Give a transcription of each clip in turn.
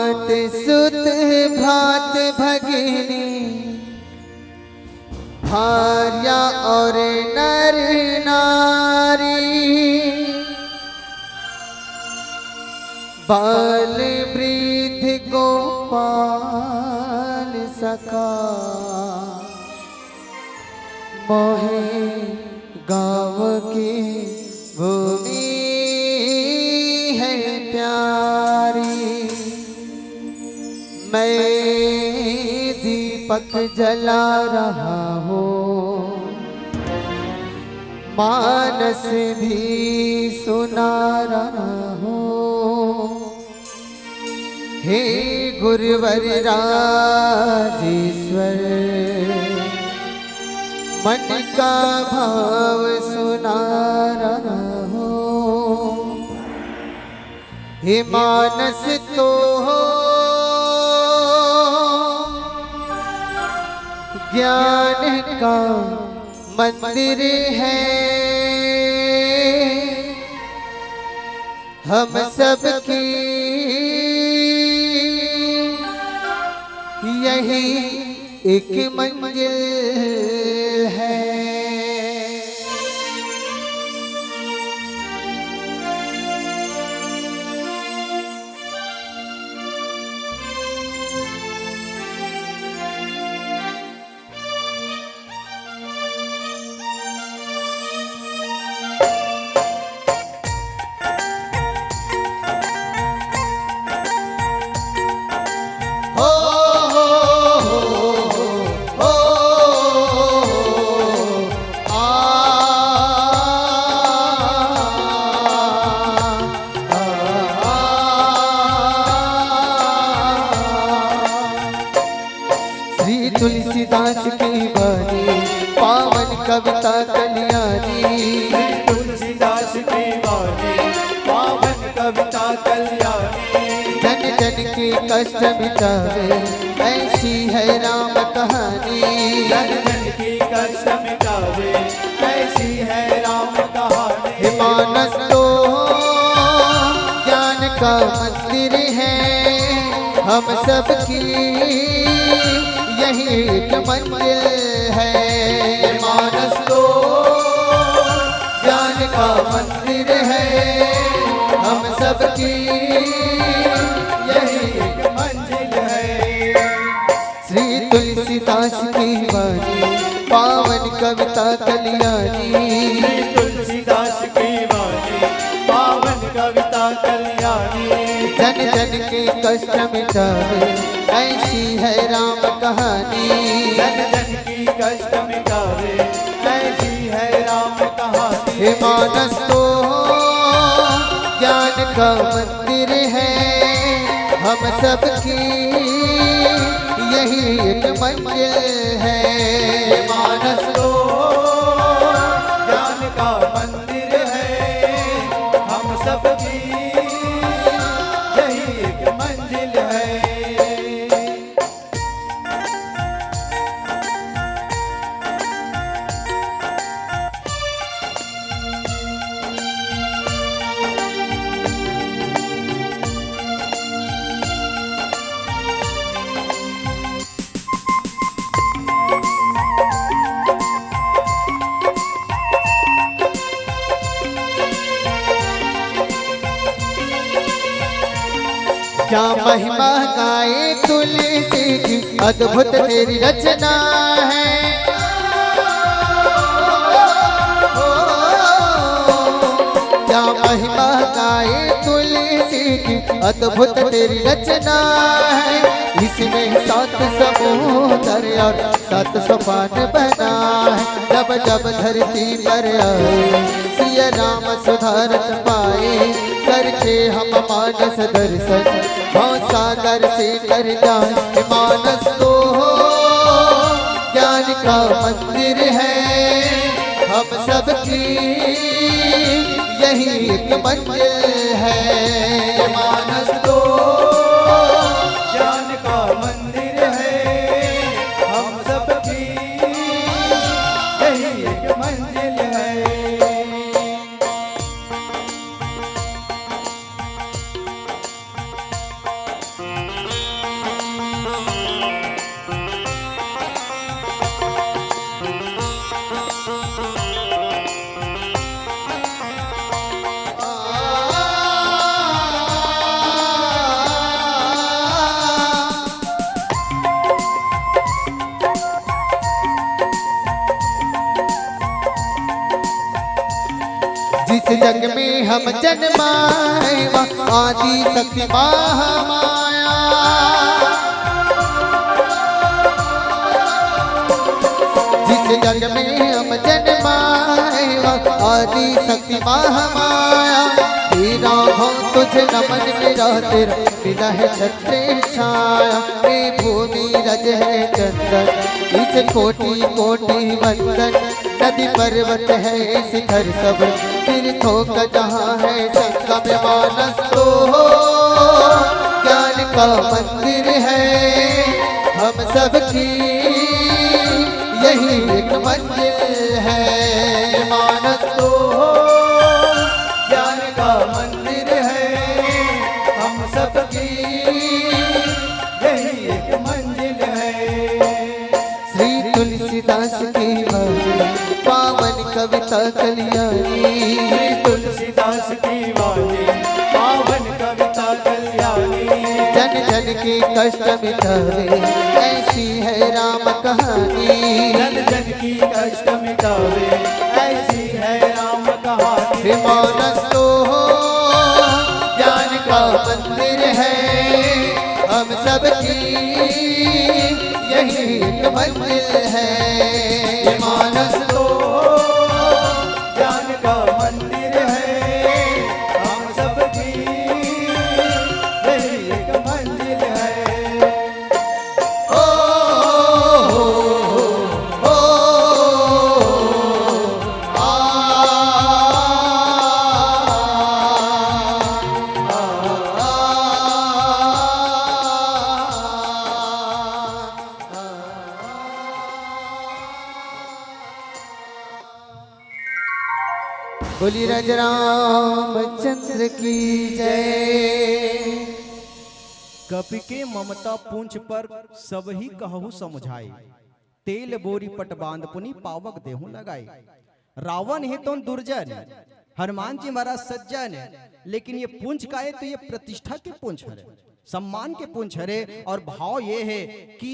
मात सुत भ्रात भगिनी भार्या और नर नारी बाल वृद्ध गोपाल सखा मोहे गाँव की भूमि है प्यारी। मैं दीपक जला रहा हूँ मानस भी सुना रहा हूँ। हे गुरुवर राजेश्वर मन का भाव सुना रहा हूँ। हे मानस तो हो ज्ञान का मंदिर है, हम सबकी यही एक मंजिल है। तुलसीदास की वाणी पावन कविता कल्याणी। तुलसीदास की वाणी पावन कविता कल्याणी। जन जन के कष्ट मिटावे ऐसी है राम कहानी। जन जन की कष्ट मिटावे ऐसी है राम कहानी। मानस तो ज्ञान का मंदिर है, हम सबकी यही एक मंजिल है। मानस तो ज्ञान का मंदिर है, हम सबकी यही एक मंजिल है। श्री तुलसीदास की वाणी पावन कविता कल्याणी। श्री तुलसीदास की वाणी पावन कविता कल्याणी। जन जन के कष्ट मिटावे ऐसी है राम कहानी। जन जन की कष्ट मिटावे ऐसी है राम कहानी। हे मानस तो ज्ञान का मंदिर है, हम सबकी यही एक मंजिल है। मानस तो ज्ञान का मंदिर है, हम सबकी यही एक मंजिल है। क्या महिमा गाए तुलसी की अद्भुत तेरी रचना है। क्या महिमा गाए तुलसी की अद्भुत तेरी रचना है। इसमें 7 समुद्र और 7 सोपान बना है। जब जब धरती पर आए सिया राम सुधारत पाए, करके हम मानस दर्शन भाव सागर से कर जाए। मानस तो ज्ञान का मंदिर है, हम सबकी यही एक मंजिल है। मानस तो ज्ञान का मंदिर है, हम सबकी यही एक मंजिल है। हम जन्माए आदि शक्ति महामाया। जिस जग में हम जन्माए आदि शक्ति महामाया। तेरा हो तुझे नमन मेरा तेरा मिला है छत्र छाया। ये भूमि रज है चंदन इस कोटि कोटि वंदन। नदी पर्वत है शिखर सब तीर्थों का जहाँ है संगम मानस तो ज्ञान का मंदिर है हम सबकी यही एक मंजिल है। मानस तो ज्ञान का मंदिर है हम सबकी यही एक मंजिल है। श्री तुलसीदास की वाणी पावन कविता कल्याणी। श्री तुलसीदास की वाणी पावन कविता कल्याणी। जन जन के कष्ट मिटावे ऐसी है राम कहानी। जन जन की कष्ट मिटावे ऐसी है राम कहानी। मानस तो ज्ञान का मंदिर है हम सबकी यही एक मंजिल है। मानस तो ज्ञान का मंदिर है हम सबकी यही एक मंजिल है। ओ बोली राज रामचंद्र की जय। कपि के ममता पूंछ पर सब ही कहु समझाई। तेल बोरी पट बांध पुनि पावक देहु लगाई। रावण है तो दुर्जन, हनुमान जी महाराज सज्जन। लेकिन ये पूंछ का है तो ये प्रतिष्ठा के पूंछ है, सम्मान के पूंछ है। और भाव ये है कि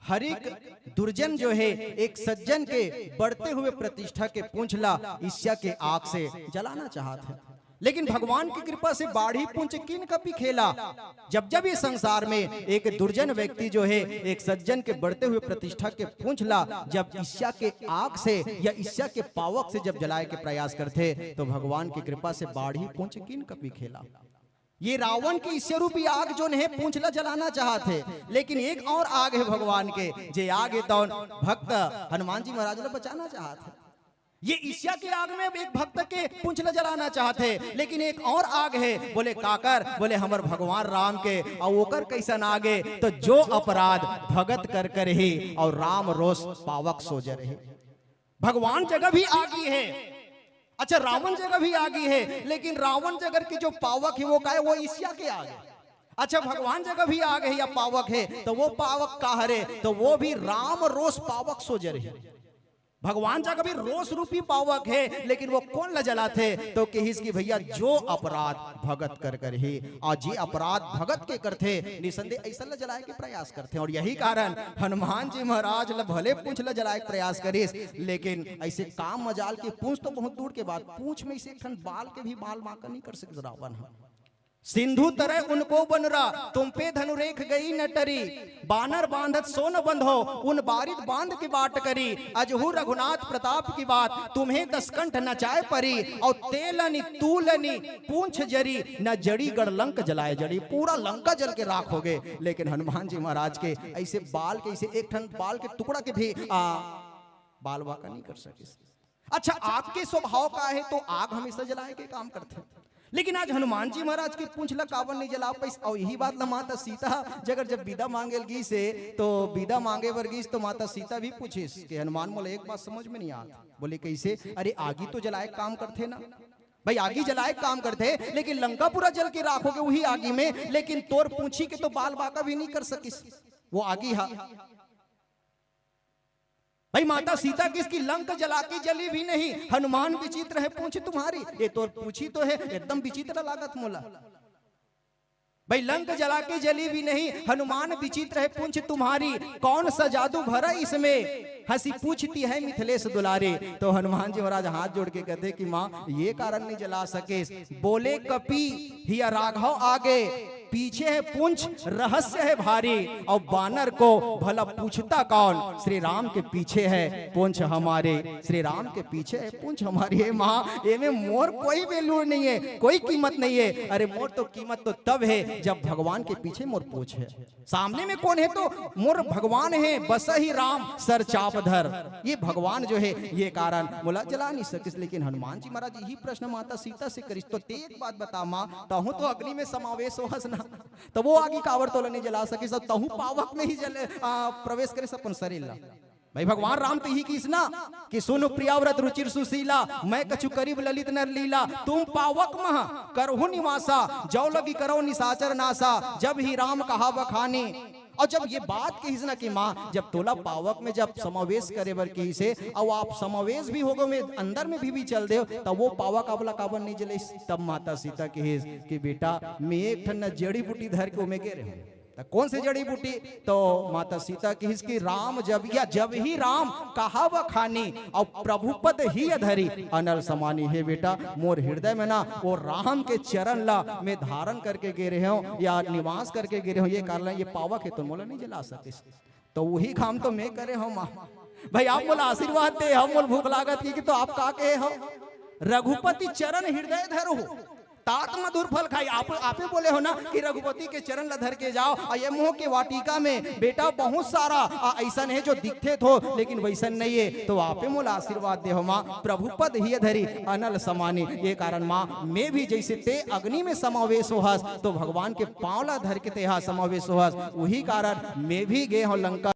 हर एक दुर्जन जो है एक सज्जन के बढ़ते हुए प्रतिष्ठा के पूंछला ईर्ष्या के आग से जलाना चाहते हैं। लेकिन भगवान की कृपा से बाढ़ी पूंछ किन कपि खेला। जब जब ये संसार में एक दुर्जन व्यक्ति जो है एक सज्जन के बढ़ते हुए प्रतिष्ठा के पूंछला जब ईर्ष्या के आग से या ईर्ष्या के पावक से जब जलाए के प्रयास करते तो भगवान की कृपा से बाढ़ी पूंछ किन कपि खेला। ये रावण की ईर्ष्या रूपी आग जो है पूंछला जलाना चाहते, लेकिन एक और आग है भगवान के जे आग है तो भक्त हनुमान जी महाराज ने बचाना चाहते। ये ईर्ष्या के आग में एक भक्त के पूंछला जलाना चाहते, लेकिन एक और आग है बोले काकर बोले हमर भगवान राम के और ओकर कैसन आगे तो जो अपराध भगत कर कर ही और राम रोष पावक सोजर है। भगवान जगह भी आगी है, अच्छा रावण जगह भी आगी है, लेकिन रावण जगह की जो पावक है वो का है वो ईर्ष्या के आगे। अच्छा भगवान जगह भी आगे है या पावक है तो वो पावक का हरे तो वो भी राम रोष पावक सोजर है। भगवान जगह भी रोष रूपी पावक है, लेकिन वो कौन ल जलाते तो कहिस की भैया जो अपराध भगत कर कर ही आज ये अपराध भगत के करते निसंदेह ऐसा ल जलाए के प्रयास करते। और यही कारण हनुमान जी महाराज ल भले पूंछ ल जलाए के प्रयास करिस, लेकिन ऐसे काम मजाल के पूंछ तो बहुत दूर के बाद पूंछ में से एक ठन बाल के भी बाल माका नहीं कर सके रावण। सिंधु तरह उनको बनरा तुम पे धनुरेख गई नटरी। बानर बांधत सोन बंधो उन बारिद बांध की बाट करी। अजहू रघुनाथ प्रताप की बात तुम्हें दसकंठ नचाए परी। और तेलनी तूलनी पूंछ जरी न जड़ी गढ़लंक जलाए जड़ी। पूरा लंका जल के राख हो गए, लेकिन हनुमान जी महाराज के ऐसे बाल के ऐसे एक ठन बाल के टुकड़ा के भी बाल वाका नहीं कर सके। अच्छा आग के स्वभाव का है तो आग हमेशा जलाए के काम करते हैं, लेकिन आज हनुमान जी महाराज की पूंछ ला कावन नहीं जला पाई। और यही बात ला माता सीता जगह जब विदा मांगे गी से तो विदा मांगे वर्गीस तो माता सीता भी पूछिस कि हनुमान मोले एक बात समझ में नहीं आता। बोले कैसे? अरे आगी तो जलाए काम करते ना भाई, आगी जलाए काम करते, लेकिन लंका पूरा जल के राखोगे वही आगी में, लेकिन तोर पूछी के तो बाल बाका भी नहीं कर सकिस वो आगी। हा भाई माता सीता किसकी लंक जला के जली भी नहीं। हनुमान विचित्र है पूंछ तुम्हारी, ये तो पूछी तो है एकदम विचित्र लागत मोला। भाई लंक जला के जली भी नहीं, हनुमान विचित्र है पूंछ तुम्हारी, कौन सा जादू भरा इसमें, हंसी पूछती है मिथिलेश दुलारे। तो हनुमान जी महाराज हाथ जोड़ के कहते कि माँ ये कारण नहीं जला सके। बोले कपि हिया राघव आगे, पीछे है पूंछ रहस्य है भारी, और बानर को भला पूछता कौन, श्री राम के पीछे है पूंछ हमारे, श्री राम के पीछे है पूंछ हमारी। है माँ इनमें मोर कोई वैल्यू नहीं है, कोई कीमत नहीं है। अरे मोर तो कीमत तो तब है जब भगवान के पीछे मोर पूंछ है, सामने में कौन है तो मोर भगवान है, बस ही राम सर चाप धर, ये भगवान जो है ये कारण बोला जला नहीं सकिस। लेकिन हनुमान जी महाराज यही प्रश्न माता सीता से करिस, तो ते एक बात बता माँ, तहु तो अग्नि में समावेश हो हसना, तो वो आगे कावर तोला नहीं जला सकिस, तहु पावक में ही प्रवेश करे अपन शरीर ला। भाई भगवान राम तो ही किस ना कि सुन प्रियाव्रत रुचिर सुशीला, मैं कछु करीब ललित नर लीला, तुम पावक मह करहु निवासा, जौ लगी करो निशाचर नासा, जब ही राम कहा बखानी। और जब ये बात कही ना कि माँ जब तोला पावक में जब समावेश करे बर कही से, और आप समावेश भी हो गए अंदर में भी चल दे, तब वो पावक अबला काबर नहीं जले। तब माता सीता कही कि बेटा मैं एक ठन जड़ी बूटी धर के उमे गे रहे, कौन सी जड़ी बूटी, तो माता सीता की कि राम जब या जब ही राम कहा व खानी, और प्रभुपद ही धरी अनल समानी। है बेटा मोर हृदय में ना वो राम के चरण ला मैं धारण करके गे रहे हो या निवास करके गे रहे हो, ये कारण ये पावक है तो मोला नहीं जला सकते, तो वही काम तो मैं करे हो माँ। भाई आप मोला आशीर्वाद दे, हम मोल भूख लागत की तो आप का कहे हो, रघुपति चरण हृदय धरो तात मधुर फल खाई। आपे बोले हो ना कि रघुपति के चरण ला धर के जाओ, और ये मोह के वाटिका में बेटा बहुत सारा ऐसा है जो दिखते थो लेकिन वैसन नहीं है, तो आपे मोला आशीर्वाद दे हो माँ, प्रभुपद ही धरी अनल समानी। ये कारण माँ मैं भी जैसे ते अग्नि में समावेश हो हस, तो भगवान के पांवला धर के ते समावेश हो हस, वही कारण मैं भी गे हो लंका